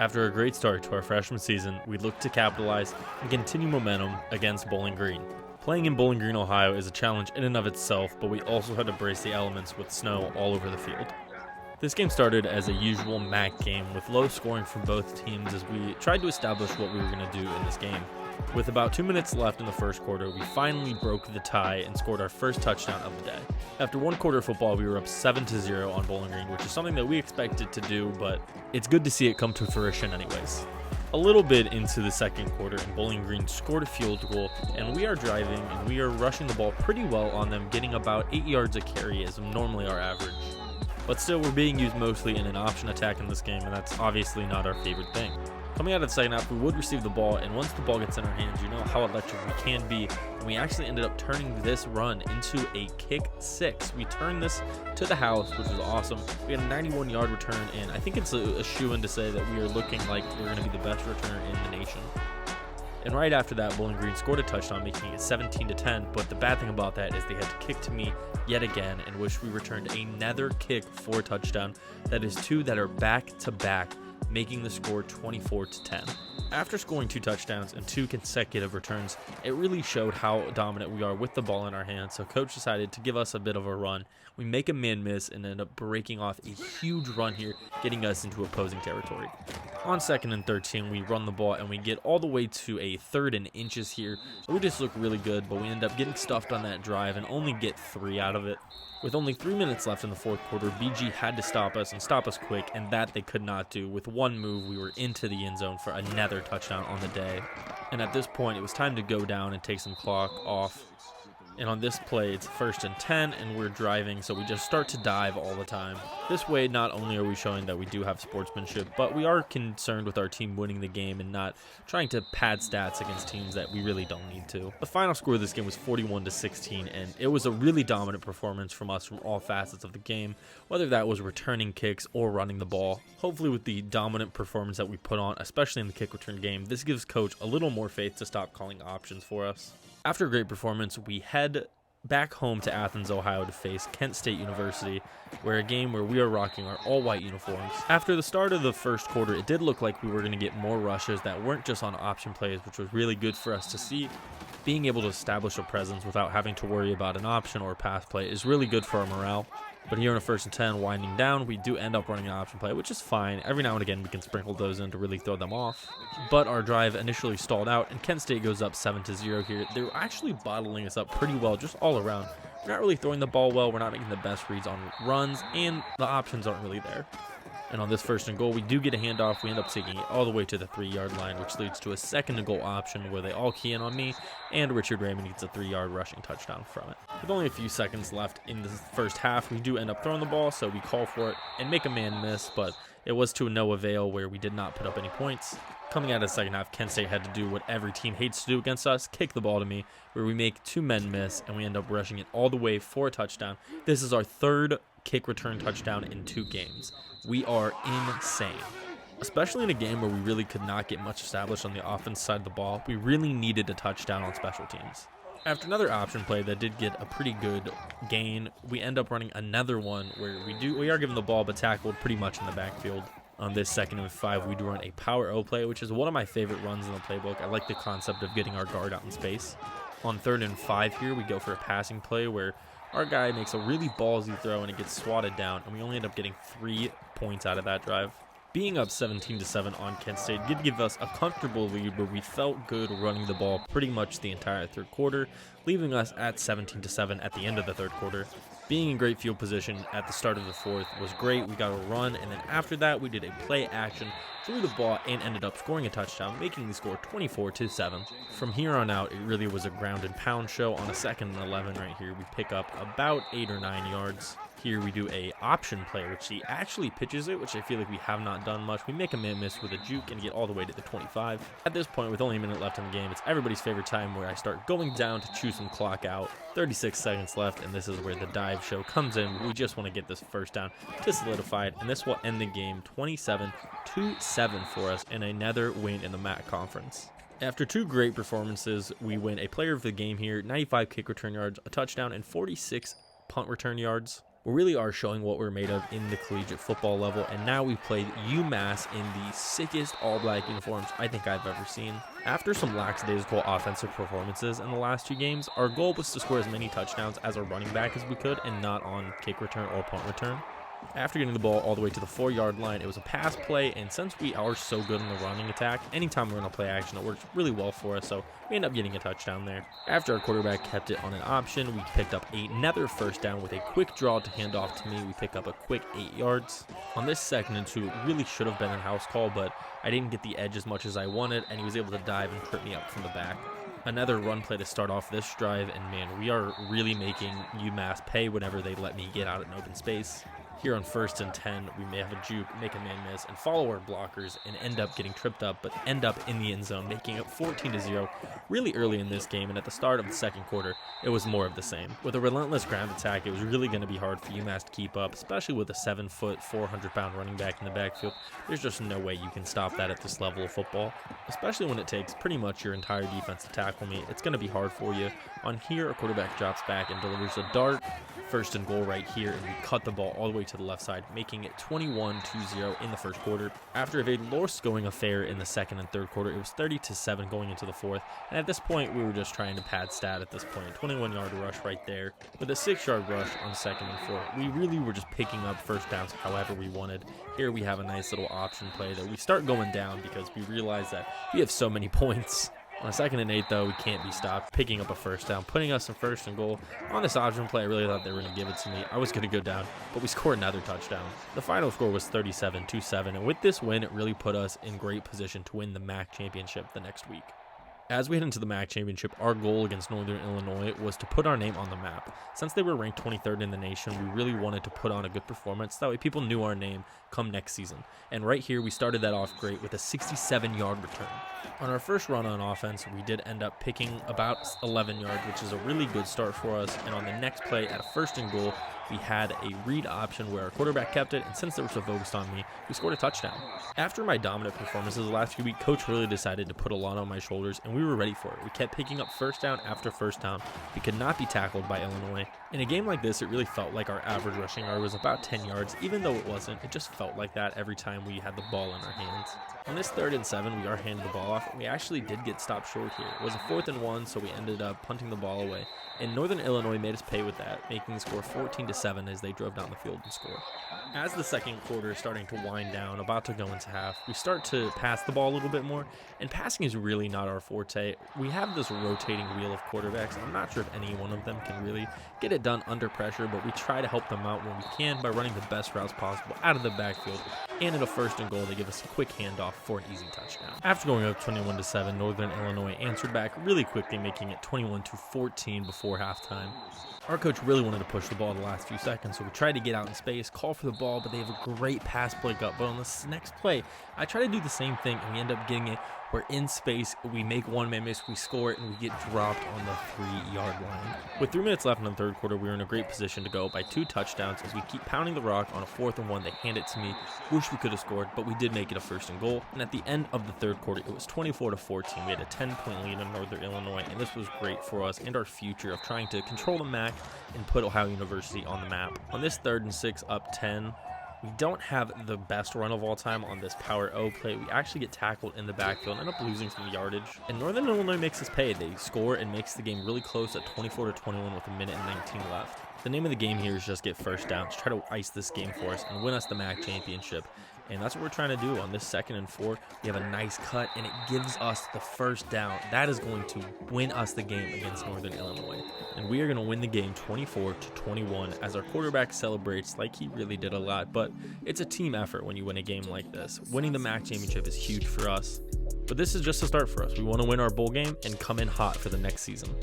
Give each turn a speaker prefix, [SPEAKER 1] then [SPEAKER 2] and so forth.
[SPEAKER 1] After a great start to our freshman season, we look to capitalize and continue momentum against Bowling Green. Playing in Bowling Green, Ohio is a challenge in and of itself, but we also had to brace the elements with snow all over the field. This game started as a usual MAC game with low scoring from both teams as we tried to establish what we were going to do in this game. With about 2 minutes left in the first quarter, we finally broke the tie and scored our first touchdown of the day. After one quarter of football, we were up 7-0 on Bowling Green, which is something that we expected to do, but it's good to see it come to fruition anyways. A little bit into the second quarter, and Bowling Green scored a field goal, and we are driving and we are rushing the ball pretty well on them, getting about 8 yards a carry as normally our average. But still, we're being used mostly in an option attack in this game, and that's obviously not our favorite thing. Coming out of the second half, we would receive the ball, and once the ball gets in our hands, you know how electric we can be, and we actually ended up turning this run into a kick six. We turned this to the house, which was awesome. We had a 91-yard return, and I think it's a shoo-in to say that we are looking like we're going to be the best returner in the nation. And right after that, Bowling Green scored a touchdown, making it 17-10, but the bad thing about that is they had to kick to me yet again, in which we returned another kick for a touchdown. That is two that are back-to-back, making the score 24-10. After scoring 2 touchdowns and 2 consecutive returns, it really showed how dominant we are with the ball in our hands, so coach decided to give us a bit of a run. We make a man miss and end up breaking off a huge run here, getting us into opposing territory. On 2nd and 13, we run the ball and we get all the way to a 3rd and inches here. We just look really good, but we end up getting stuffed on that drive and only get 3 out of it. With only 3 minutes left in the fourth quarter, BG had to stop us and stop us quick, and that they could not do. With one move, we were into the end zone for another touchdown on the day. And at this point, it was time to go down and take some clock off. And on this play, it's 1st and 10, and we're driving, so we just start to dive all the time. This way, not only are we showing that we do have sportsmanship, but we are concerned with our team winning the game and not trying to pad stats against teams that we really don't need to. The final score of this game was 41-16, and it was a really dominant performance from us from all facets of the game, whether that was returning kicks or running the ball. Hopefully with the dominant performance that we put on, especially in the kick return game, this gives coach a little more faith to stop calling options for us. After a great performance, we head back home to Athens, Ohio to face Kent State University, where a game where we are rocking our all-white uniforms. After the start of the first quarter, it did look like we were going to get more rushes that weren't just on option plays, which was really good for us to see. Being able to establish a presence without having to worry about an option or a pass play is really good for our morale. But here in a 1st and 10, winding down, we do end up running an option play, which is fine. Every now and again, we can sprinkle those in to really throw them off. But our drive initially stalled out, and Kent State goes up 7-0 here. They're actually bottling us up pretty well, just all around. We're not really throwing the ball well. We're not making the best reads on runs, and the options aren't really there. And on this 1st and goal, we do get a handoff. We end up taking it all the way to the 3-yard line, which leads to a 2nd and goal option where they all key in on me, and Richard Raymond gets a 3-yard rushing touchdown from it. With only a few seconds left in the first half, we do end up throwing the ball, so we call for it and make a man miss, but it was to no avail where we did not put up any points. Coming out of the second half, Kent State had to do what every team hates to do against us, kick the ball to me, where we make 2 men miss, and we end up rushing it all the way for a touchdown. This is our 3rd kick return touchdown in 2 games. We are insane. Especially in a game where we really could not get much established on the offense side of the ball, we really needed a touchdown on special teams. After another option play that did get a pretty good gain, we end up running another one where we are given the ball but tackled pretty much in the backfield. On this 2nd and 5, we do run a power O play, which is one of my favorite runs in the playbook. I like the concept of getting our guard out in space. On 3rd and 5 here, we go for a passing play where our guy makes a really ballsy throw and it gets swatted down, and we only end up getting 3 points out of that drive. Being up 17-7 on Kent State did give us a comfortable lead, but we felt good running the ball pretty much the entire 3rd quarter, leaving us at 17-7 at the end of the 3rd quarter. Being in great field position at the start of the 4th was great. We got a run, and then after that, we did a play action, threw the ball, and ended up scoring a touchdown, making the score 24-7. From here on out, it really was a ground and pound show. On a 2nd and 11 right here, we pick up about 8 or 9 yards. Here we do a option play, which he actually pitches it, which I feel like we have not done much. We make a man miss with a juke and get all the way to the 25. At this point, with only a minute left in the game, it's everybody's favorite time where I start going down to chew some clock out. 36 seconds left, and this is where the dive show comes in. We just want to get this 1st down to solidify it, and this will end the game 27-7 for us in another win in the MAC conference. After 2 great performances, we win a player of the game here, 95 kick return yards, a touchdown, and 46 punt return yards. We really are showing what we're made of in the collegiate football level, and now we've played UMass in the sickest all-black uniforms I think I've ever seen. After some lackadaisical offensive performances in the last 2 games, our goal was to score as many touchdowns as our running back as we could and not on kick return or punt return. After getting the ball all the way to the 4-yard line, it was a pass play, and since we are so good in the running attack, anytime we're in a play action, it works really well for us, so we end up getting a touchdown there. After our quarterback kept it on an option, we picked up another first down with a quick draw to hand off to me. We pick up a quick 8 yards. On this 2nd and 2, it really should have been a house call, but I didn't get the edge as much as I wanted, and he was able to dive and trip me up from the back. Another run play to start off this drive, and man, we are really making UMass pay whenever they let me get out in open space. Here on 1st and 10, we may have a juke, make a man miss, and follow our blockers and end up getting tripped up, but end up in the end zone, making it 14-0 really early in this game, and at the start of the 2nd quarter, it was more of the same. With a relentless ground attack, it was really going to be hard for UMass to keep up, especially with a 7-foot, 400-pound running back in the backfield. There's just no way you can stop that at this level of football, especially when it takes pretty much your entire defense to tackle me. It's going to be hard for you. On here, a quarterback drops back and delivers a dart. 1st and goal right here, and we cut the ball all the way to the left side, making it 21-0 in the 1st quarter. After a very low-scoring affair in the 2nd and 3rd quarter, it was 30-7 going into the 4th, and at this point, we were just trying to pad stat at this point. 21-yard rush right there. With a 6-yard rush on 2nd and 4th, we really were just picking up first downs however we wanted. Here we have a nice little option play that we start going down because we realize that we have so many points. On a 2nd and 8, though, we can't be stopped, picking up a first down, putting us in 1st and goal. On this option play, I really thought they were going to give it to me. I was going to go down, but we scored another touchdown. The final score was 37-7, and with this win, it really put us in great position to win the MAC championship the next week. As we head into the MAC championship, our goal against Northern Illinois was to put our name on the map. Since they were ranked 23rd in the nation, we really wanted to put on a good performance. That way people knew our name come next season. And right here, we started that off great with a 67-yard return. On our first run on offense, we did end up picking about 11 yards, which is a really good start for us. And on the next play, at a 1st and goal, we had a read option where our quarterback kept it, and since they were so focused on me, we scored a touchdown. After my dominant performances the last few weeks, Coach really decided to put a lot on my shoulders, and we were ready for it. We kept picking up first down after first down. We could not be tackled by Illinois. In a game like this, it really felt like our average rushing yard was about 10 yards, even though it wasn't. It just felt like that every time we had the ball in our hands. On this 3rd and 7, we are handing the ball off, and we actually did get stopped short here. It was a 4th and 1, so we ended up punting the ball away, and Northern Illinois made us pay with that, making the score 14-7 as they drove down the field and scored. As the 2nd quarter is starting to wind down, about to go into half, we start to pass the ball a little bit more, and passing is really not our forte. We have this rotating wheel of quarterbacks, and I'm not sure if any one of them can really get it done under pressure, but we try to help them out when we can by running the best routes possible out of the backfield, and in a 1st and goal, they give us a quick handoff for an easy touchdown. After going up 21-7, Northern Illinois answered back really quickly, making it 21-14 before halftime. Our coach really wanted to push the ball the last few seconds, so we tried to get out in space, call for the ball, but they have a great pass breakup. But on this next play, I try to do the same thing, and we end up getting it. We're in space, we make one man miss, we score it, and we get dropped on the 3-yard line. With 3 minutes left in the 3rd quarter, we were in a great position to go by 2 touchdowns as we keep pounding the rock. On a 4th and 1, they hand it to me. Wish we could have scored, but we did make it a 1st and goal. And at the end of the 3rd quarter, it was 24-14. We had a 10-point lead in Northern Illinois, and this was great for us and our future of trying to control the MAC and put Ohio University on the map. On this 3rd and 6, up 10, we don't have the best run of all time on this power O play. We actually get tackled in the backfield and end up losing some yardage. And Northern Illinois makes us pay. They score and makes the game really close at 24-21 with 1 minute and 19 left. The name of the game here is just get first downs, try to ice this game for us and win us the MAC championship. And that's what we're trying to do. On this 2nd and 4, we have a nice cut, and it gives us the first down. That is going to win us the game against Northern Illinois. And we are going to win the game 24-21 as our quarterback celebrates like he really did a lot. But it's a team effort when you win a game like this. Winning the MAC championship is huge for us. But this is just a start for us. We want to win our bowl game and come in hot for the next season.